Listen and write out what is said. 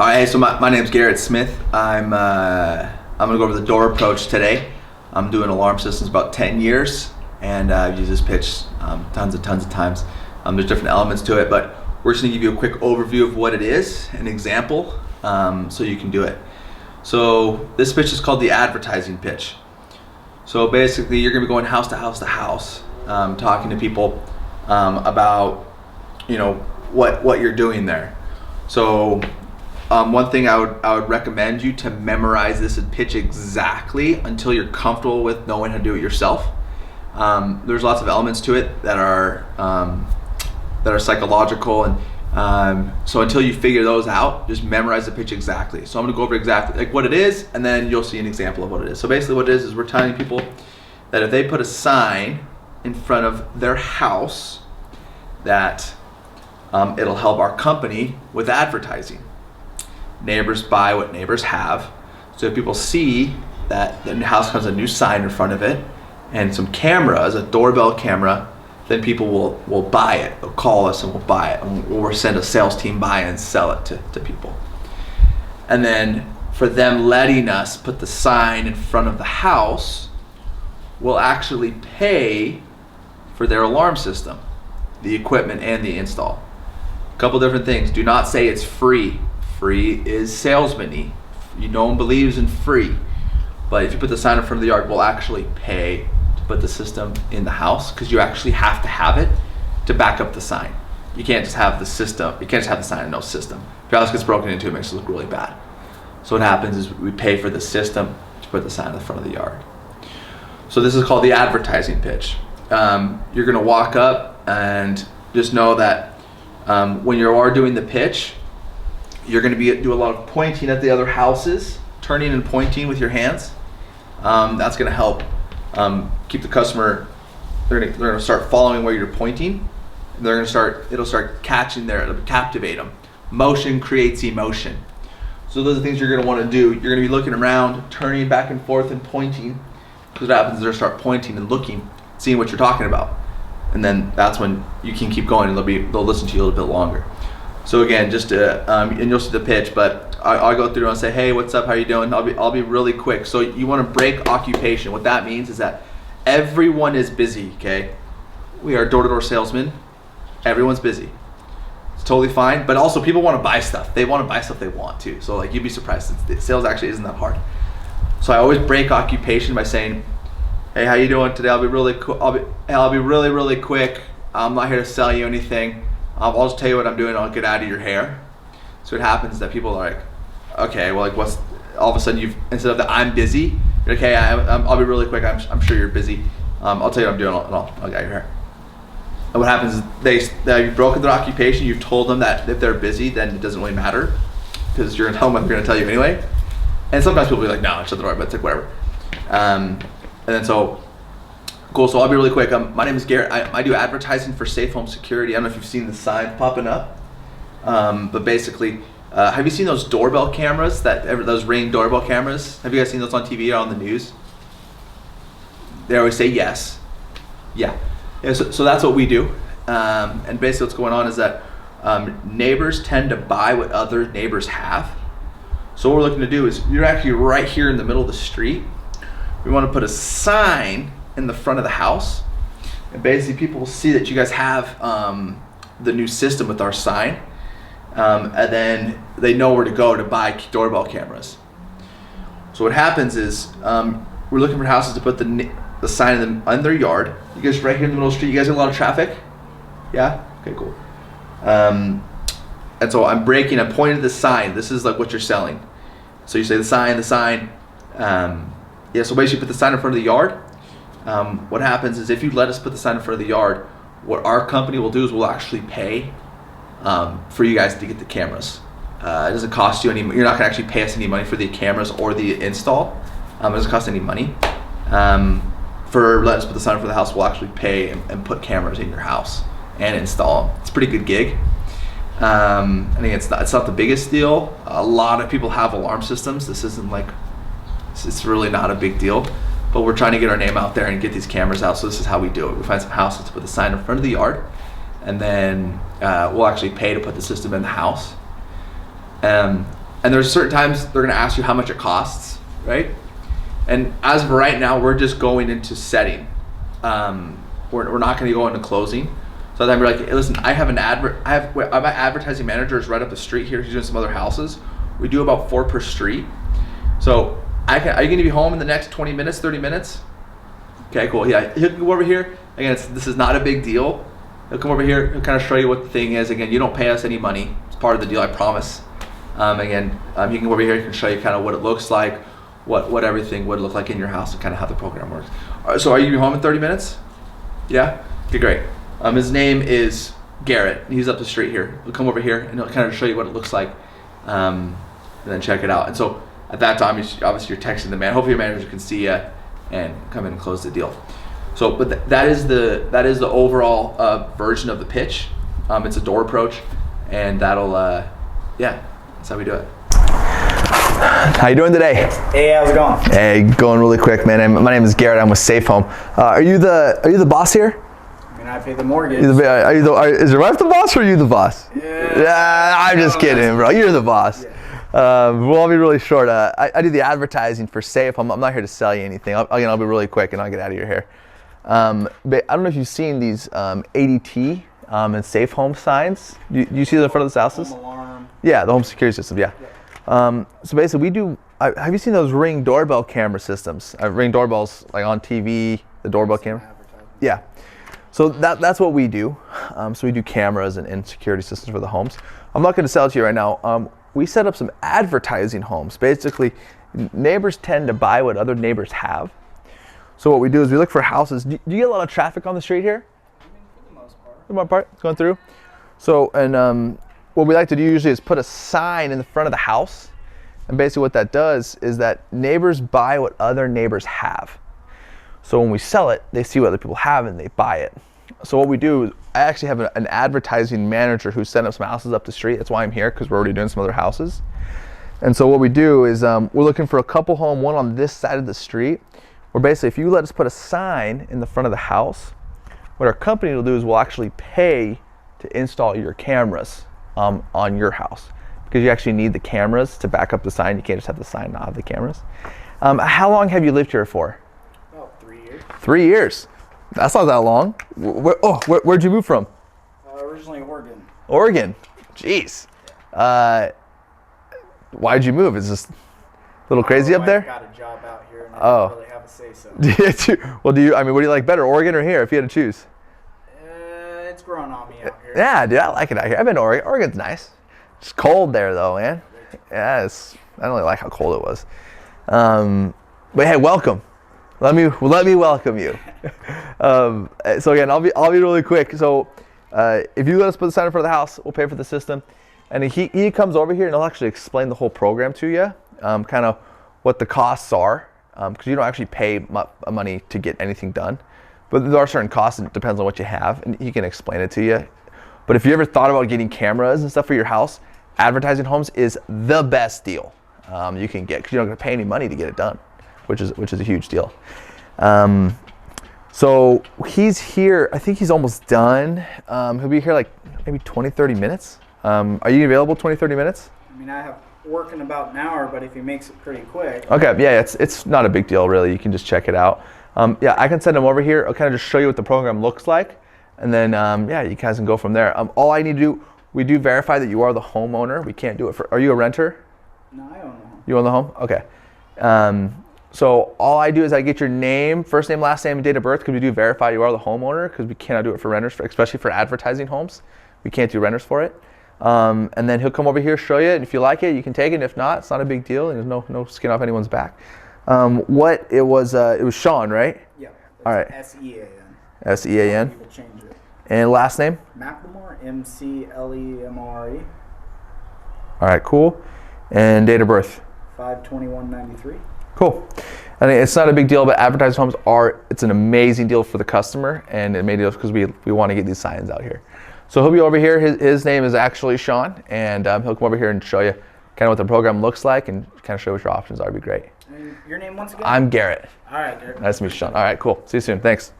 All right, so my name's Garrett Smith. I'm gonna go over the door approach today. I'm doing alarm systems about 10 years, and I've used this pitch tons of times. There's different elements to it, but we're just gonna give you a quick overview of what it is, an example, so you can do it. So this pitch is called the advertising pitch. So basically, you're gonna be going house to house to house, talking to people about, what you're doing there. So one thing I would recommend you to memorize this and pitch exactly until you're comfortable with knowing how to do it yourself. There's lots of elements to it that are psychological, and so until you figure those out, just memorize the pitch exactly. So I'm gonna go over exactly like what it is, and then you'll see an example of what it is. So basically what it is we're telling people that if they put a sign in front of their house, that it'll help our company with advertising. Neighbors buy what neighbors have. So if people see that the house has a new sign in front of it and some cameras, a doorbell camera, then people will buy it. They'll call us and we'll buy it. And we'll send a sales team by and sell it to people. And then for them letting us put the sign in front of the house, we'll actually pay for their alarm system, the equipment and the install. A couple different things. Do not say it's free. Free is salesman-y. No one believes in free. But if you put the sign in front of the yard, we'll actually pay to put the system in the house, because you actually have to have it to back up the sign. You can't just have the system. You can't just have the sign and no system. If your house gets broken into, it makes it look really bad. So what happens is we pay for the system to put the sign in the front of the yard. So this is called the advertising pitch. You're gonna walk up and just know that when you are doing the pitch, you're going to do a lot of pointing at the other houses, turning and pointing with your hands. That's going to help keep the customer. They're going to start following where you're pointing. It'll start catching it'll captivate them. Motion creates emotion. So those are things you're going to want to do. You're going to be looking around, turning back and forth and pointing. Because what happens is they'll start pointing and looking, seeing what you're talking about. And then that's when you can keep going, and they'll listen to you a little bit longer. So again, just and you'll see the pitch, but I'll go through and say, hey, what's up? How you doing? I'll be really quick. So you want to break occupation. What that means is that everyone is busy. Okay, we are door-to-door salesmen. Everyone's busy. It's totally fine. But also, people want to buy stuff. They want to buy stuff they want to. So like, you'd be surprised. Sales actually isn't that hard. So I always break occupation by saying, hey, how you doing today? I'll be really really quick. I'm not here to sell you anything. I'll just tell you what I'm doing. I'll get out of your hair. So it happens that people are like, okay, well, like, what's, all of a sudden instead of that I'm busy, you're like, hey, I'll be really quick. I'm sure you're busy. I'll tell you what I'm doing, and I'll get your hair. And what happens is you've broken their occupation. You've told them that if they're busy, then it doesn't really matter, because you're gonna tell them what they're gonna tell you anyway. And sometimes people will be like, no, shut the door, but it's like, whatever. And then so, cool, so I'll be really quick. My name is Garrett. I do advertising for Safe Home Security. I don't know if you've seen the signs popping up, but basically, have you seen those doorbell cameras, those Ring doorbell cameras? Have you guys seen those on TV or on the news? They always say yes. Yeah, so that's what we do. And basically what's going on is that neighbors tend to buy what other neighbors have. So what we're looking to do is, you're actually right here in the middle of the street. We want to put a sign in the front of the house, and basically people will see that you guys have the new system with our sign, and then they know where to go to buy doorbell cameras. So what happens is we're looking for houses to put the sign in their yard. You guys right here in the middle of the street, you guys get a lot of traffic? Yeah? Okay, cool. And so I'm pointing to the sign. This is like what you're selling. So you say the sign. Yeah, so basically put the sign in front of the yard. What happens is, if you let us put the sign in front of the yard, what our company will do is we'll actually pay for you guys to get the cameras. It doesn't cost you any. You're not gonna actually pay us any money for the cameras or the install. It doesn't cost any money. For letting us put the sign in front of the house, we'll actually pay and put cameras in your house and install them. It's a pretty good gig. I think it's not the biggest deal. A lot of people have alarm systems. This isn't like, it's really not a big deal, but we're trying to get our name out there and get these cameras out. So this is how we do it. We find some houses to put the sign in front of the yard, and then we'll actually pay to put the system in the house. And there's certain times they're gonna ask you how much it costs, right? And as of right now, we're just going into setting. We're not gonna go into closing. So then we're like, hey, listen, I have an my advertising manager is right up the street here. He's doing some other houses. We do about 4 per street. So are you gonna be home in the next 20 minutes, 30 minutes? Okay, cool. Yeah, he'll come over here. Again, this is not a big deal. He'll come over here. He'll kind of show you what the thing is. Again, you don't pay us any money. It's part of the deal, I promise. He can come over here. He can show you kind of what it looks like, what everything would look like in your house, and kind of how the program works. All right, so are you gonna be home in 30 minutes? Yeah. Okay, great. His name is Garrett. He's up the street here. He'll come over here and he'll kind of show you what it looks like, and then check it out. And so at that time, obviously you're texting the man. Hopefully your manager can see you and come in and close the deal. So, but that is the overall version of the pitch. It's a door approach, and that'll that's how we do it. How you doing today? Hey, how's it going? Hey, going really quick, man. My name is Garrett. I'm with Safe Home. Are you the boss here? I mean, I pay the mortgage. Is your wife the boss or are you the boss? Yeah, I'm just kidding, bro. You're the boss. Yeah. I'll be really short. I do the advertising for Safe. I'm not here to sell you anything. I'll be really quick and I'll get out of your hair. But I don't know if you've seen these ADT and Safe Home signs. Do you see them in front of the houses? Home alarm. Yeah, the home security system. Yeah. So basically, we do. Have you seen those Ring doorbell camera systems? Ring doorbells like on TV, the doorbell camera. Yeah. So that's what we do. So we do cameras and security systems for the homes. I'm not going to sell it to you right now. We set up some advertising homes. Basically, neighbors tend to buy what other neighbors have. So what we do is we look for houses. Do you get a lot of traffic on the street here? I mean, for the most part. For the most part, going through. So, and what we like to do usually is put a sign in the front of the house. And basically what that does is that neighbors buy what other neighbors have. So when we sell it, they see what other people have and they buy it. So what we do is I actually have an advertising manager who's setting up some houses up the street. That's why I'm here, because we're already doing some other houses. And so what we do is we're looking for a couple home, one on this side of the street, where basically if you let us put a sign in the front of the house, what our company will do is we'll actually pay to install your cameras on your house, because you actually need the cameras to back up the sign. You can't just have the sign, not have the cameras. How long have you lived here for? About 3 years. 3 years. That's not that long. Where'd you move from? Originally Oregon. Oregon. Jeez. Why'd you move? Is this a little crazy up there? I got a job out here and I don't really have a say so. Well, what do you like better, Oregon or here, if you had to choose? It's growing on me out here. Yeah, dude, I like it out here. I've been to Oregon. Oregon's nice. It's cold there though, man. Yeah, I don't really like how cold it was. But hey, welcome. Let me welcome you. So again, I'll be really quick. So if you let us put the sign in front of the house, we'll pay for the system. And he comes over here and he'll actually explain the whole program to you, kind of what the costs are, because you don't actually pay money to get anything done. But there are certain costs, and it depends on what you have, and he can explain it to you. But if you ever thought about getting cameras and stuff for your house, advertising homes is the best deal you can get, because you're not going to pay any money to get it done, which is a huge deal. So he's here. I think he's almost done. He'll be here like maybe 20-30 minutes. Are you available 20-30 minutes? I mean, I have work in about an hour, but if he makes it pretty quick. Okay, yeah, it's not a big deal really. You can just check it out. Yeah, I can send him over here. I'll kind of just show you what the program looks like, and then yeah, you guys can go from there. All I need to do, we do verify that you are the homeowner. We can't do it for. Are you a renter? No, I own the home. You own the home? Okay. So all I do is I get your name, first name, last name, and date of birth, because we do verify you are the homeowner, because we cannot do it for renters, especially for advertising homes. We can't do renters for it. And then he'll come over here, show you, and if you like it, you can take it. If not, it's not a big deal, and there's no skin off anyone's back. It was Sean, right? Yeah. All right. S-E-A-N. S-E-A-N. People change it. And last name? McLemore, M-C-L-E-M-R-E. All right, cool. And date of birth? 5/21/93. Cool. I mean, it's not a big deal, but advertised homes it's an amazing deal for the customer, and it made it because we want to get these signs out here. So he'll be over here. His name is actually Sean, and he'll come over here and show you kind of what the program looks like and kind of show what your options are. It'd be great. And your name once again? I'm Garrett. All right, Garrett. Nice to meet you, Sean. All right, cool. See you soon. Thanks.